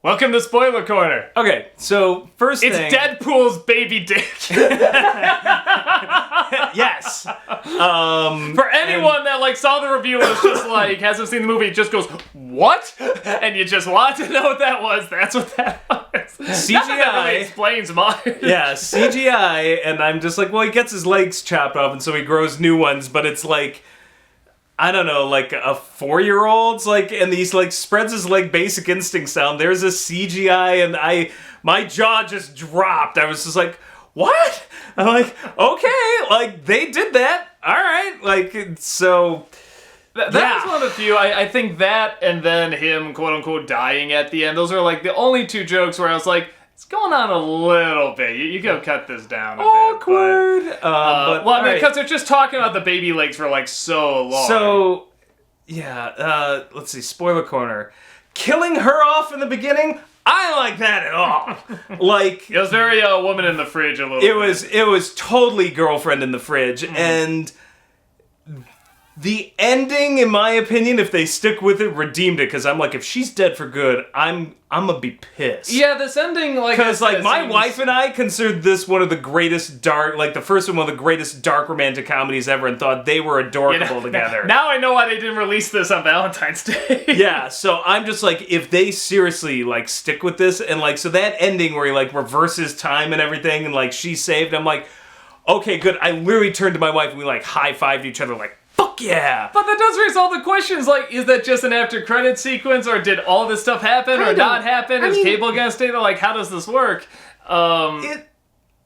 Welcome to Spoiler Corner. Okay, so first It's thing... Deadpool's baby dick. Yes. For anyone that saw the review and was just hasn't seen the movie, it just goes, what? And you just want to know what that was, that's what that was. CGI. Not that really explains much. Yeah, CGI, and I'm just like, well, he gets his legs chopped off, and so he grows new ones, but it's like... I don't know, a 4-year-old's, and he's, spreads his leg Basic Instinct sound. There's a CGI, and my jaw just dropped. I was just like, what? I'm like, okay, they did that. All right, so... That was one of the few, I think that, and then him, quote-unquote, dying at the end, those are, the only two jokes where I was like, it's going on a little bit. You gotta cut this down a Awkward. bit. But, because they're just talking about the baby legs for, so long. So, yeah, let's see, spoiler corner. Killing her off in the beginning, I don't like that at all. It was very woman in the fridge a little bit. It was totally girlfriend in the fridge, and... The ending, in my opinion, if they stick with it, redeemed it. Because I'm like, if she's dead for good, I'm gonna be pissed. Yeah, this ending, because my wife and I considered this one of the greatest dark, the first one of the greatest dark romantic comedies ever, and thought they were adorable together. Now I know why they didn't release this on Valentine's Day. Yeah, so I'm just like, if they seriously stick with this, and so that ending where he reverses time and everything, and she's saved, I'm like, okay, good. I literally turned to my wife and we high-fived each other fuck yeah! But that does resolve the questions, is that just an after-credit sequence, or did all this stuff happen, or not happen? Is Cable gonna stay there? How does this work? I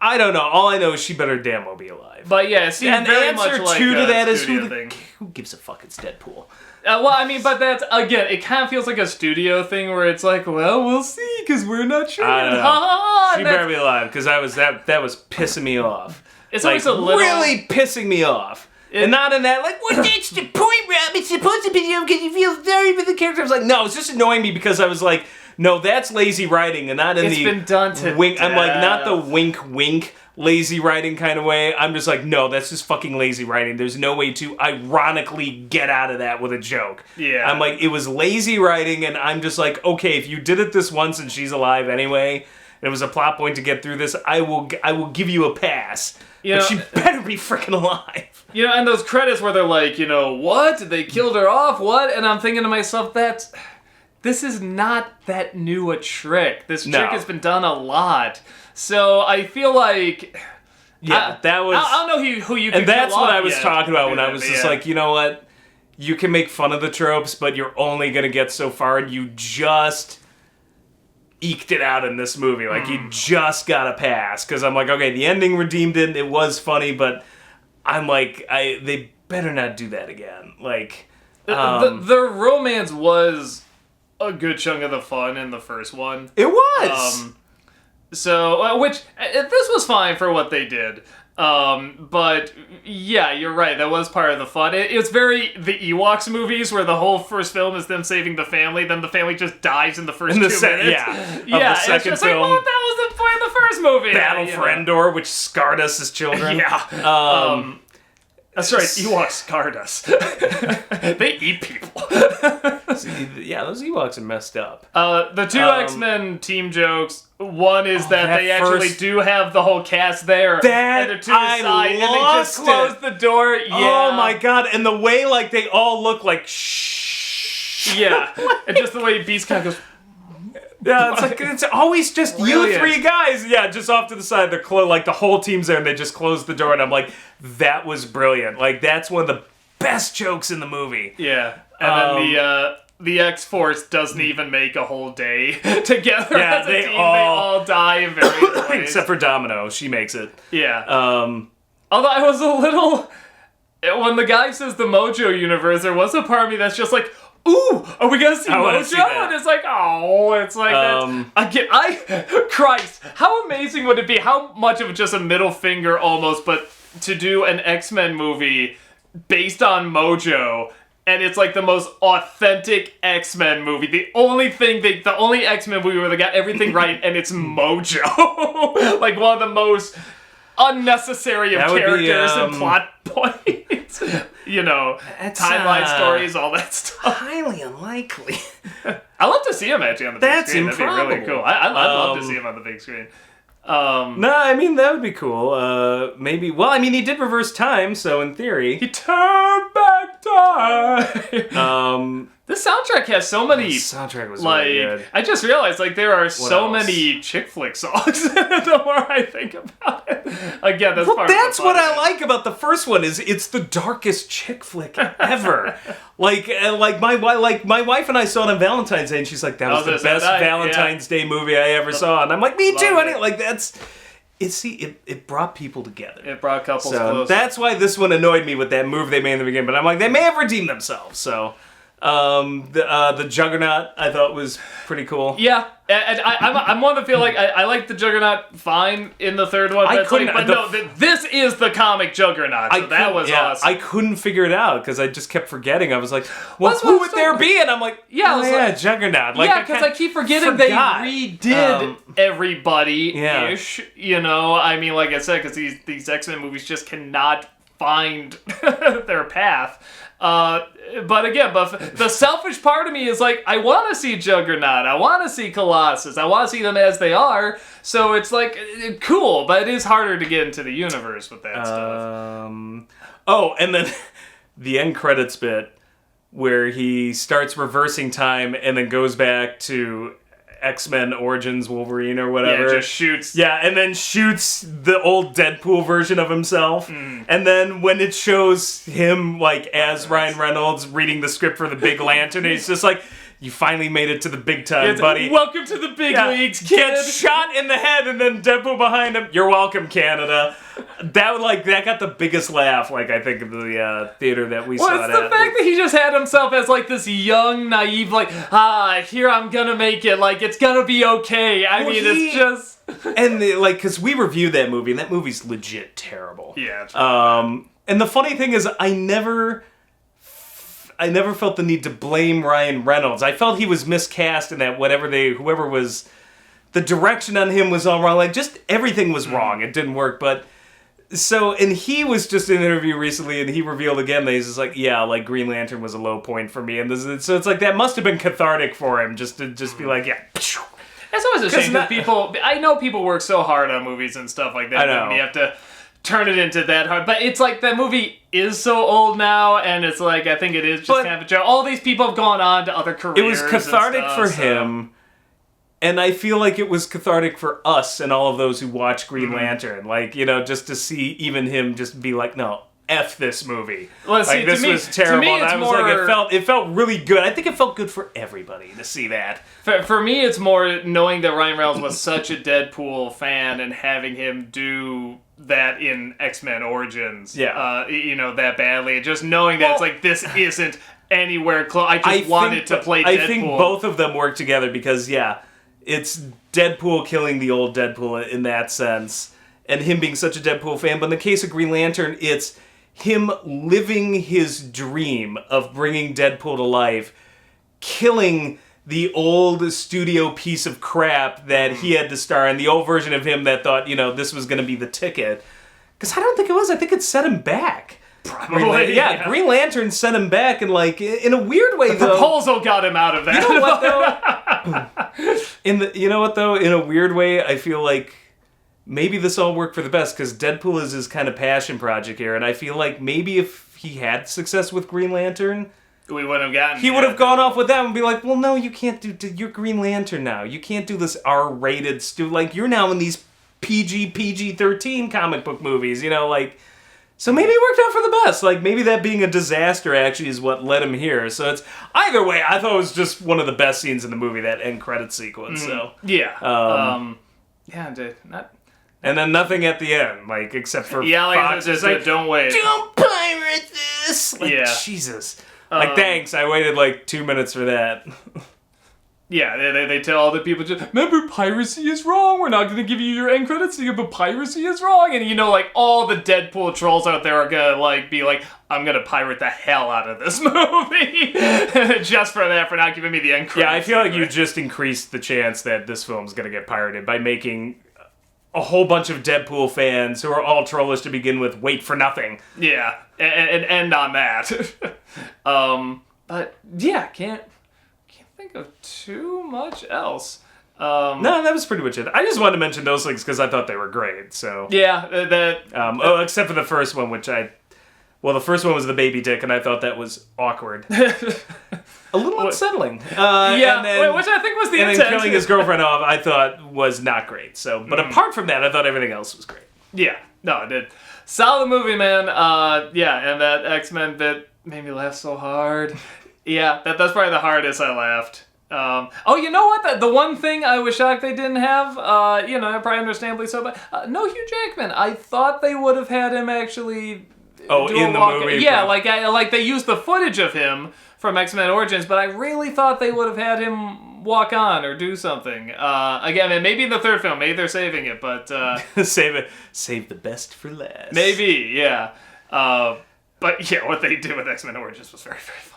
don't know. All I know is she better damn well be alive. But yeah, it seems very much answer like two to that is thing. Who gives a fuck? It's Deadpool. But that's, again, it kind of feels like a studio thing where it's well, we'll see, because we're not sure. I don't know. She better be alive, because that was pissing me off. It's always a little... really pissing me off. And not in that, well, that's the point, Rob. It's supposed to be because you feel sorry for the character. I was like, no, it's just annoying me because I was like, no, that's lazy writing, and not in it's been done to wink. death. I'm like, not the wink lazy writing kind of way. I'm just like, no, that's just fucking lazy writing. There's no way to ironically get out of that with a joke. Yeah. I'm like, it was lazy writing, and I'm just like, okay, if you did it this once and she's alive anyway, and it was a plot point to get through this, I will give you a pass. But she better be freaking alive. And those credits where they're what? They killed her off? What? And I'm thinking to myself, this is not that new a trick. This trick has been done a lot. So I feel like... Yeah, that was... I don't know who you could And that's kill what off I was yet. talking about when I was just like, you know what? You can make fun of the tropes, but you're only going to get so far, and you just... eked it out in this movie. You just got to pass. Because I'm like, okay, the ending redeemed it. It was funny, but I'm like, they better not do that again. The romance was a good chunk of the fun in the first one. It was! Which, this was fine for what they did. But yeah, you're right. That was part of the fun. It's very the Ewoks movies where the whole first film is them saving the family. Then the family just dies in the first 2 minutes. Yeah. Yeah. Of the second it's just film. that was the point of the first movie. Battle for Endor, which scarred us as children. Yeah. That's right. Ewoks scarred us. They eat people. Yeah, those Ewoks are messed up. The two X-Men team jokes. One is that they actually do have the whole cast there. And they're to the side, and they just close the door. Yeah. Oh my god! And the way they all look shh. Yeah. And just the way Beast kind of goes. Yeah, it's always just you three guys. Yeah, just off to the side. They're the whole team's there, and they just close the door. And I'm like, that was brilliant. That's one of the best jokes in the movie. Yeah, and then the X-Force doesn't even make a whole day together as a team. They all die in various ways. Except for Domino, she makes it. Yeah. Although I was a little... When the guy says the Mojo universe, there was a part of me that's just like, ooh, are we gonna see Mojo? See that. And it's like, oh, it's like that. Christ, how amazing would it be? How much of just a middle finger almost, but to do an X-Men movie based on Mojo, and it's the most authentic X-Men movie. The only X-Men movie where they got everything right, and it's Mojo. One of the most unnecessary of characters and plot points. timeline stories, all that stuff. Highly unlikely. I love to see him actually on the big screen. Improbable. That'd be really cool. I'd love to see him on the big screen. No, I mean, that would be cool. Maybe, well, I mean, he did reverse time, so in theory. He turned back time! This soundtrack has so many... The soundtrack was really good. I just realized, there are so else? many chick flick songs the more I think about it. Again, that's part of the That's fun what of I it. like about the first one, is it's the darkest chick flick ever. My wife and I saw it on Valentine's Day, and she's like, that was the best Valentine's Day movie I ever saw. And I'm like, me too. It brought people together. It brought couples So closer. that's why this one annoyed me with that move they made in the beginning. But I'm like, they may have redeemed themselves. So the Juggernaut I thought was pretty cool. Yeah, and I'm one to feel like I like the Juggernaut fine in the third one. This is the comic Juggernaut. So that was awesome. I couldn't figure it out because I just kept forgetting. I was like, well, who would there be? And I'm like, Juggernaut. Because I keep forgetting they redid everybody-ish. I mean, like I said, because these X-Men movies just cannot find their path. But the selfish part of me is like, I want to see Juggernaut, I want to see Colossus, I want to see them as they are, so it's cool, but it is harder to get into the universe with that stuff. Oh, and then the end credits bit, where he starts reversing time and then goes back to X-Men Origins Wolverine or whatever. Yeah, just shoots. Yeah, and then shoots the old Deadpool version of himself. And then when it shows him, as Ryan Reynolds reading the script for the Big Lantern, he's just like, you finally made it to the big time, buddy. Welcome to the big leagues, kid. Gets shot in the head, and then Deadpool behind him. You're welcome, Canada. That got the biggest laugh, I think, of the theater that we saw it at. Well, it's the fact that he just had himself as, this young, naive, here I'm gonna make it, it's gonna be okay. It's just... And, because we reviewed that movie, and that movie's legit terrible. Yeah, it's really bad. And the funny thing is, I never felt the need to blame Ryan Reynolds. I felt he was miscast in that whoever was, the direction on him was all wrong. Just everything was wrong. It didn't work. But and he was just in an interview recently, and he revealed again that he's just Green Lantern was a low point for me, and so it's that must have been cathartic for him just to be like, yeah. It's always a shame because I know people work so hard on movies and stuff like that. I know. And you have to turn it into that hard, but it's that movie is so old now, and it's I think it is just kind of a joke. All these people have gone on to other careers. It was cathartic for him, and I feel like it was cathartic for us and all of those who watch Green Lantern. Just to see even him just be like, no, F this movie. Well, see, this was terrible. To me, and I was it felt really good. I think it felt good for everybody to see that. For me, it's more knowing that Ryan Reynolds was such a Deadpool fan and having him do that in X-Men Origins, that badly. Just knowing that it's this isn't anywhere close. I wanted to play Deadpool. I think both of them work together because, it's Deadpool killing the old Deadpool in that sense, and him being such a Deadpool fan. But in the case of Green Lantern, it's him living his dream of bringing Deadpool to life, killing the old studio piece of crap that he had to star in, the old version of him that thought, this was going to be the ticket. Because I don't think it was. I think it set him back. Probably. Green Lantern set him back, and in a weird way, the proposal got him out of that. You know what, though? In a weird way, I feel like maybe this all worked for the best, because Deadpool is his kind of passion project here, and I feel like maybe if he had success with Green Lantern, we wouldn't have gotten. He would have gone off with that and be like, "Well, no, you can't do. You're Green Lantern now. You can't do this R-rated you're now in these PG-13 comic book movies. So maybe it worked out for the best. Maybe that being a disaster actually is what led him here. So it's either way. I thought it was just one of the best scenes in the movie, that end credit sequence. So and then nothing at the end, except for Fox is don't wait. Don't pirate this. Jesus. Thanks. I waited 2 minutes for that. Yeah, they tell all the people, remember, piracy is wrong. We're not going to give you your end credits, but piracy is wrong. And all the Deadpool trolls out there are going to be like, I'm going to pirate the hell out of this movie. Just for that, for not giving me the end credits. Yeah, I feel like you just increased the chance that this film's going to get pirated by making a whole bunch of Deadpool fans who are all trollish to begin with wait for nothing. Yeah, and end on that. But yeah, can't think of too much else. No, that was pretty much it. I just wanted to mention those things because I thought they were great. So yeah, except for the first one, the first one was the baby dick, and I thought that was awkward, a little unsettling. Which I think was the intent. And then killing his girlfriend off, I thought was not great. So, but apart from that, I thought everything else was great. Yeah, no, it did. Solid movie, man. And that X-Men bit made me laugh so hard. Yeah, that's probably the hardest I laughed. You know what? The one thing I was shocked they didn't have, probably understandably so, but no Hugh Jackman. I thought they would have had him actually. In the movie? Yeah, like they used the footage of him from X-Men Origins, but I really thought they would have had him walk on or do something. Again, and maybe in the third film, maybe they're saving it, but save the best for last. Maybe, yeah. But yeah, what they did with X-Men Origins was very, very funny.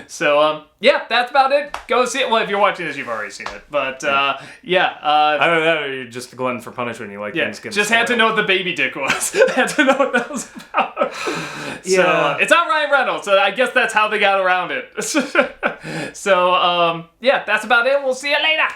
So, that's about it. Go see it. Well, if you're watching this, you've already seen it. But, I don't know, you're just a glutton for punishment. You like things getting just had to know what the baby dick was. Had to know what that was about. Yeah. So, it's not Ryan Reynolds, so I guess that's how they got around it. So, that's about it. We'll see you later.